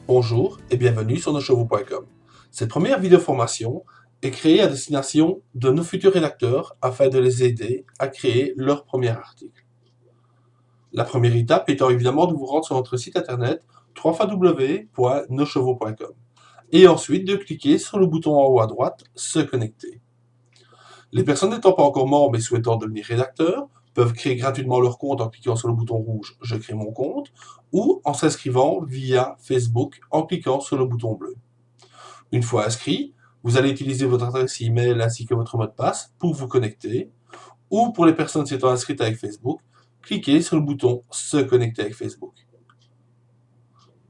Bonjour et bienvenue sur noschevaux.com. Cette première vidéo formation est créée à destination de nos futurs rédacteurs afin de les aider à créer leur premier article. La première étape étant évidemment de vous rendre sur notre site internet www.noschevaux.com et ensuite de cliquer sur le bouton en haut à droite « Se connecter ». Les personnes n'étant pas encore membres et souhaitant devenir rédacteurs peuvent créer gratuitement leur compte en cliquant sur le bouton rouge « Je crée mon compte » ou en s'inscrivant via Facebook en cliquant sur le bouton bleu. Une fois inscrit, vous allez utiliser votre adresse email ainsi que votre mot de passe pour vous connecter, ou pour les personnes s'étant inscrites avec Facebook, cliquez sur le bouton « Se connecter avec Facebook ».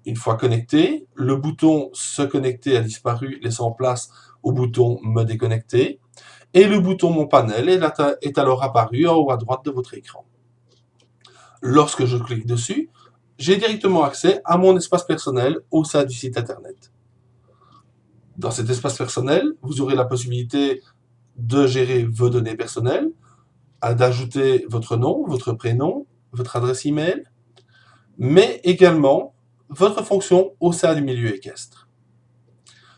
Une fois connecté, le bouton « Se connecter » a disparu, laissant place au bouton « Me déconnecter » et le bouton « Mon panel » est alors apparu en haut à droite de votre écran. Lorsque je clique dessus, j'ai directement accès à mon espace personnel au sein du site internet. Dans cet espace personnel, vous aurez la possibilité de gérer vos données personnelles, d'ajouter votre nom, votre prénom, votre adresse email, mais également votre fonction au sein du milieu équestre.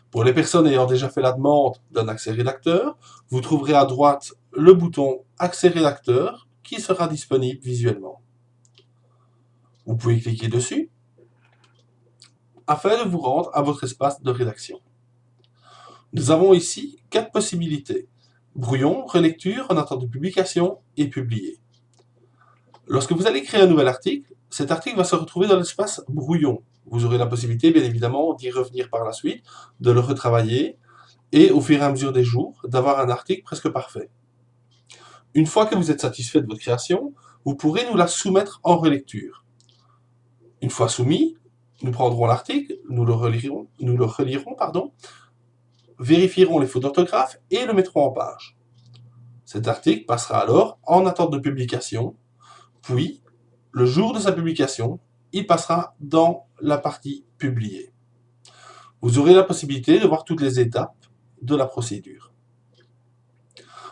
Pour les personnes ayant déjà fait la demande d'un accès rédacteur, vous trouverez à droite le bouton « Accès rédacteur » qui sera disponible visuellement. Vous pouvez cliquer dessus afin de vous rendre à votre espace de rédaction. Nous avons ici 4 possibilités: brouillon, relecture, en attente de publication et publier. Lorsque vous allez créer un nouvel article, cet article va se retrouver dans l'espace brouillon. Vous aurez la possibilité, bien évidemment, d'y revenir par la suite, de le retravailler et, au fur et à mesure des jours, d'avoir un article presque parfait. Une fois que vous êtes satisfait de votre création, vous pourrez nous la soumettre en relecture. Une fois soumis, nous prendrons l'article, nous le relirons, vérifierons les fautes d'orthographe et le mettrons en page. Cet article passera alors en attente de publication, puis, le jour de sa publication, il passera dans la partie publiée. Vous aurez la possibilité de voir toutes les étapes de la procédure.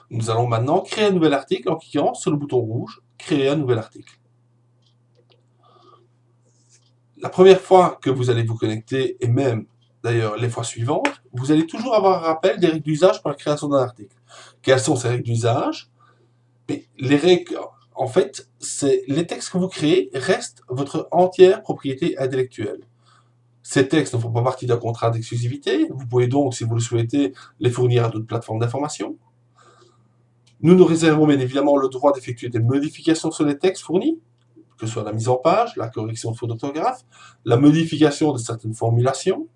Nous allons maintenant créer un nouvel article en cliquant sur le bouton rouge « Créer un nouvel article ». La première fois que vous allez vous connecter, et même d'ailleurs les fois suivantes, vous allez toujours avoir un rappel des règles d'usage pour la création d'un article. Quelles sont ces règles d'usage? Les règles, en fait, les textes que vous créez restent votre entière propriété intellectuelle. Ces textes ne font pas partie d'un contrat d'exclusivité. Vous pouvez donc, si vous le souhaitez, les fournir à d'autres plateformes d'information. Nous nous réservons bien évidemment le droit d'effectuer des modifications sur les textes fournis, que ce soit la mise en page, la correction de fautes d'orthographe, la modification de certaines formulations.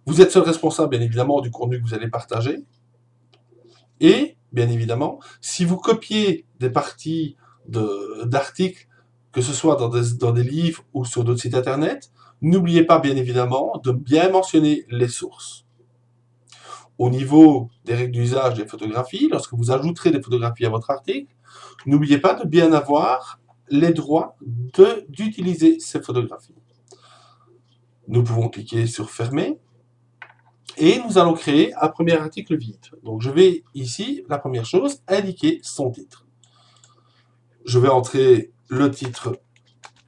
Vous êtes seul responsable, bien évidemment, du contenu que vous allez partager. Et, bien évidemment, si vous copiez des parties d'articles, que ce soit dans des livres ou sur d'autres sites internet, n'oubliez pas, bien évidemment, de bien mentionner les sources. Au niveau des règles d'usage des photographies, lorsque vous ajouterez des photographies à votre article, n'oubliez pas de bien avoir les droits d'utiliser ces photographies. Nous pouvons cliquer sur « Fermer » et nous allons créer un premier article vide. Donc je vais ici, la première chose, indiquer son titre. Je vais entrer le titre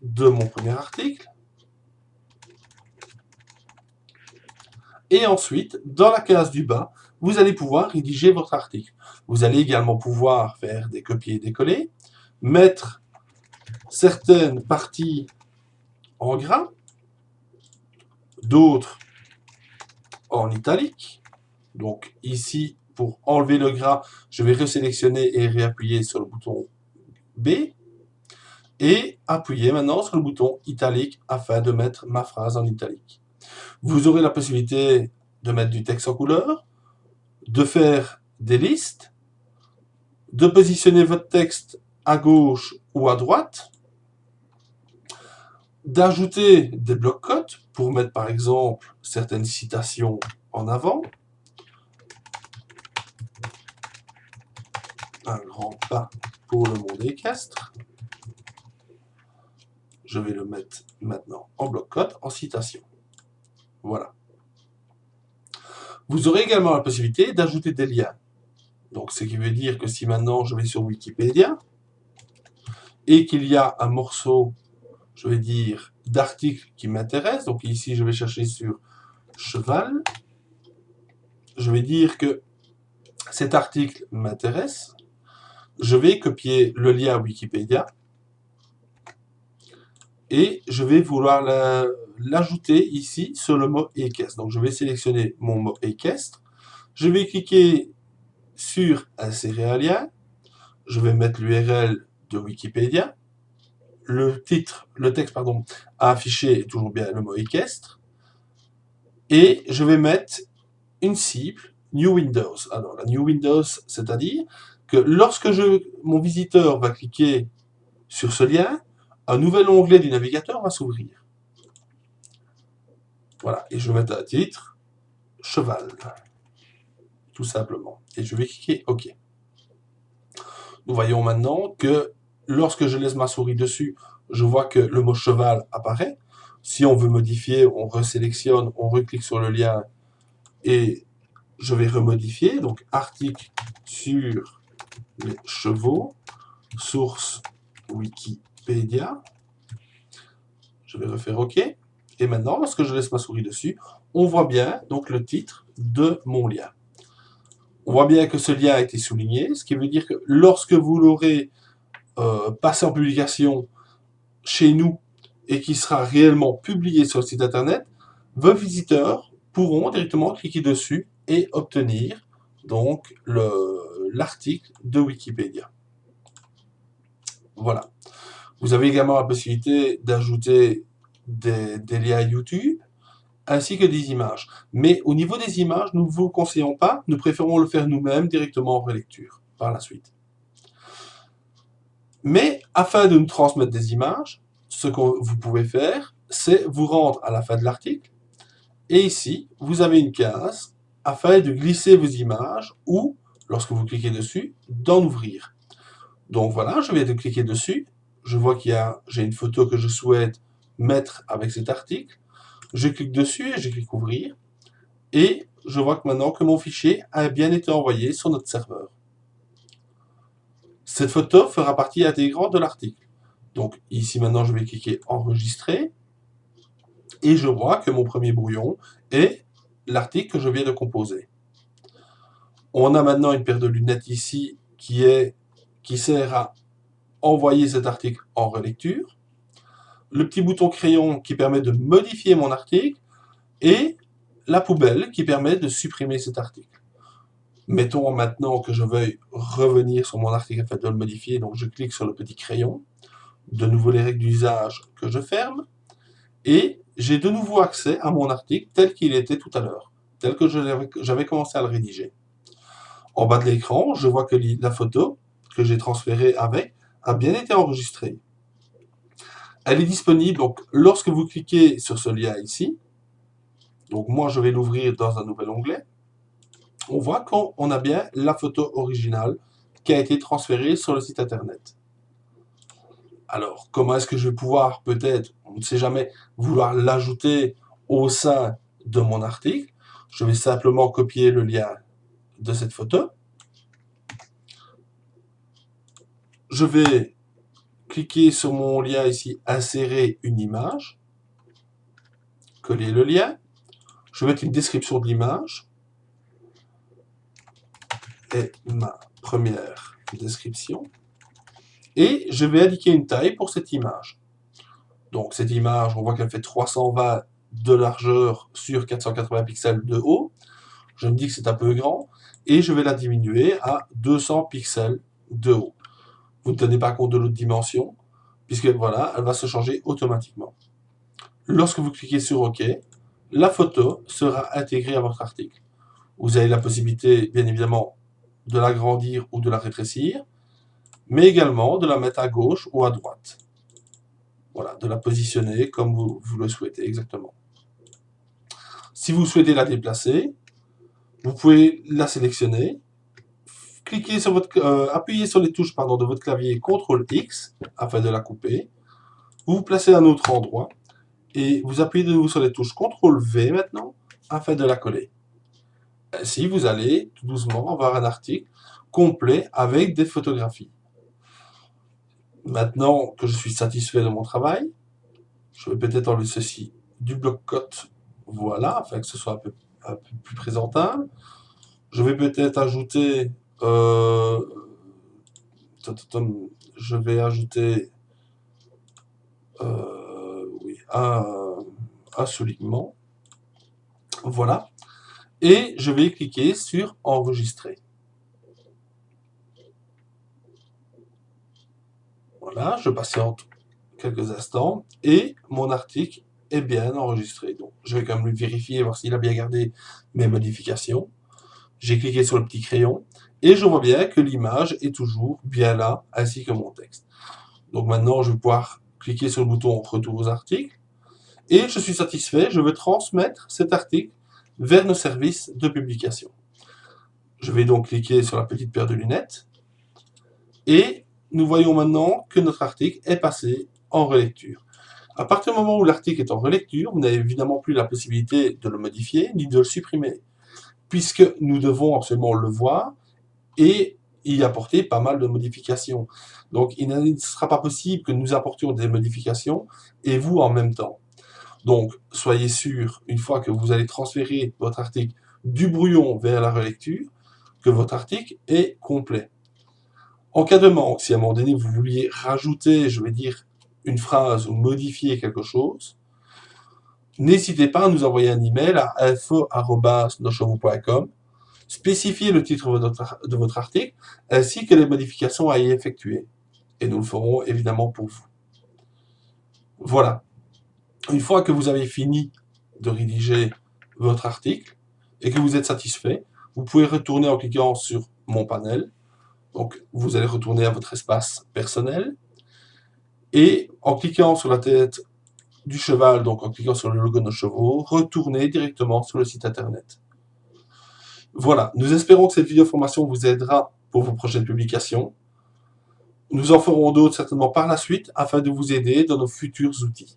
de mon premier article. Et ensuite, dans la case du bas, vous allez pouvoir rédiger votre article. Vous allez également pouvoir faire des copier-décoller, mettre certaines parties en gras, d'autres en italique. Donc ici, pour enlever le gras, je vais resélectionner et réappuyer sur le bouton B et appuyer maintenant sur le bouton italique afin de mettre ma phrase en italique. Vous aurez la possibilité de mettre du texte en couleur, de faire des listes, de positionner votre texte à gauche ou à droite, d'ajouter des blocs-notes pour mettre par exemple certaines citations en avant. Un grand pas pour le monde équestre. Je vais le mettre maintenant en bloc-notes, en citation. Voilà. Vous aurez également la possibilité d'ajouter des liens. Donc, ce qui veut dire que si maintenant je vais sur Wikipédia et qu'il y a un morceau je vais dire d'article qui m'intéresse. Donc ici, je vais chercher sur cheval. Je vais dire que cet article m'intéresse. Je vais copier le lien Wikipédia et je vais vouloir l'ajouter ici sur le mot équestre. Donc je vais sélectionner mon mot équestre. Je vais cliquer sur insérer un lien. Je vais mettre l'URL de Wikipédia. Le texte, pardon, à afficher est toujours bien le mot équestre. Et je vais mettre une cible, New Windows. Alors, la New Windows, c'est-à-dire que lorsque mon visiteur va cliquer sur ce lien, un nouvel onglet du navigateur va s'ouvrir. Voilà, et je vais mettre un titre, cheval, tout simplement. Et je vais cliquer OK. Nous voyons maintenant que lorsque je laisse ma souris dessus, je vois que le mot cheval apparaît. Si on veut modifier, on resélectionne, on reclique sur le lien et je vais remodifier. Donc, article sur les chevaux, source Wikipédia. Je vais refaire OK. Et maintenant, lorsque je laisse ma souris dessus, on voit bien donc le titre de mon lien. On voit bien que ce lien a été souligné, ce qui veut dire que lorsque vous l'aurez passé en publication chez nous et qui sera réellement publié sur le site internet, vos visiteurs pourront directement cliquer dessus et obtenir donc l'article de Wikipédia. Voilà. Vous avez également la possibilité d'ajouter des liens YouTube ainsi que des images. Mais au niveau des images, nous ne vous le conseillons pas, nous préférons le faire nous-mêmes directement en relecture par la suite. Mais afin de nous transmettre des images, ce que vous pouvez faire, c'est vous rendre à la fin de l'article et ici, vous avez une case afin de glisser vos images ou, lorsque vous cliquez dessus, d'en ouvrir. Donc voilà, je viens de cliquer dessus. Je vois j'ai une photo que je souhaite mettre avec cet article. Je clique dessus et je clique ouvrir. Et je vois que maintenant que mon fichier a bien été envoyé sur notre serveur. Cette photo fera partie intégrante de l'article. Donc ici maintenant, je vais cliquer enregistrer. Et je vois que mon premier brouillon est l'article que je viens de composer. On a maintenant une paire de lunettes ici qui sert à envoyer cet article en relecture. Le petit bouton crayon qui permet de modifier mon article et la poubelle qui permet de supprimer cet article. Mettons maintenant que je veuille revenir sur mon article afin de le modifier, donc je clique sur le petit crayon, de nouveau les règles d'usage que je ferme, et j'ai de nouveau accès à mon article tel qu'il était tout à l'heure, tel que j'avais commencé à le rédiger. En bas de l'écran, je vois que la photo que j'ai transférée avec a bien été enregistrée. Elle est disponible donc lorsque vous cliquez sur ce lien ici. Donc moi, je vais l'ouvrir dans un nouvel onglet. On voit qu'on a bien la photo originale qui a été transférée sur le site internet. Alors, comment est-ce que je vais pouvoir peut-être, on ne sait jamais, vouloir l'ajouter au sein de mon article? Je vais simplement copier le lien de cette photo. Je vais cliquer sur mon lien ici, insérer une image, coller le lien. Je vais mettre une description de l'image et ma première description. Et je vais indiquer une taille pour cette image. Donc cette image, on voit qu'elle fait 320 de largeur sur 480 pixels de haut. Je me dis que c'est un peu grand et je vais la diminuer à 200 pixels de haut. Vous ne tenez pas compte de l'autre dimension puisque voilà, elle va se changer automatiquement. Lorsque vous cliquez sur OK, la photo sera intégrée à votre article. Vous avez la possibilité, bien évidemment, de l'agrandir ou de la rétrécir, mais également de la mettre à gauche ou à droite. Voilà, de la positionner comme vous le souhaitez exactement. Si vous souhaitez la déplacer, vous pouvez la sélectionner, cliquez sur appuyez sur les touches de votre clavier CTRL-X afin de la couper. Vous vous placez à un autre endroit et vous appuyez de nouveau sur les touches CTRL-V maintenant afin de la coller. Ainsi, vous allez tout doucement avoir un article complet avec des photographies. Maintenant que je suis satisfait de mon travail, Je vais peut-être enlever ceci du bloc-notes, voilà, afin que ce soit un peu plus présentable. Je vais peut-être ajouter, je vais ajouter oui, un soulignement, voilà, et je vais cliquer sur enregistrer. Voilà, je patiente quelques instants et mon article est bien enregistré. Donc, je vais quand même lui vérifier, voir s'il a bien gardé mes modifications. J'ai cliqué sur le petit crayon et je vois bien que l'image est toujours bien là, ainsi que mon texte. Donc maintenant, je vais pouvoir cliquer sur le bouton Retour aux articles et je suis satisfait, je veux transmettre cet article vers nos services de publication. Je vais donc cliquer sur la petite paire de lunettes et nous voyons maintenant que notre article est passé en relecture. À partir du moment où l'article est en relecture, vous n'avez évidemment plus la possibilité de le modifier ni de le supprimer, puisque nous devons absolument le voir et y apporter pas mal de modifications. Donc il ne sera pas possible que nous apportions des modifications et vous en même temps. Donc soyez sûr, une fois que vous allez transférer votre article du brouillon vers la relecture, que votre article est complet. En cas de manque, si à un moment donné vous vouliez rajouter, je vais dire, une phrase ou modifier quelque chose, n'hésitez pas à nous envoyer un email à info@noschevaux.com, spécifiez le titre de votre article ainsi que les modifications à y effectuer. Et nous le ferons évidemment pour vous. Voilà. Une fois que vous avez fini de rédiger votre article et que vous êtes satisfait, vous pouvez retourner en cliquant sur Mon panel. Donc, vous allez retourner à votre espace personnel et en cliquant sur la tête du cheval, donc en cliquant sur le logo de nos chevaux, retournez directement sur le site internet. Voilà, nous espérons que cette vidéo formation vous aidera pour vos prochaines publications. Nous en ferons d'autres certainement par la suite afin de vous aider dans nos futurs outils.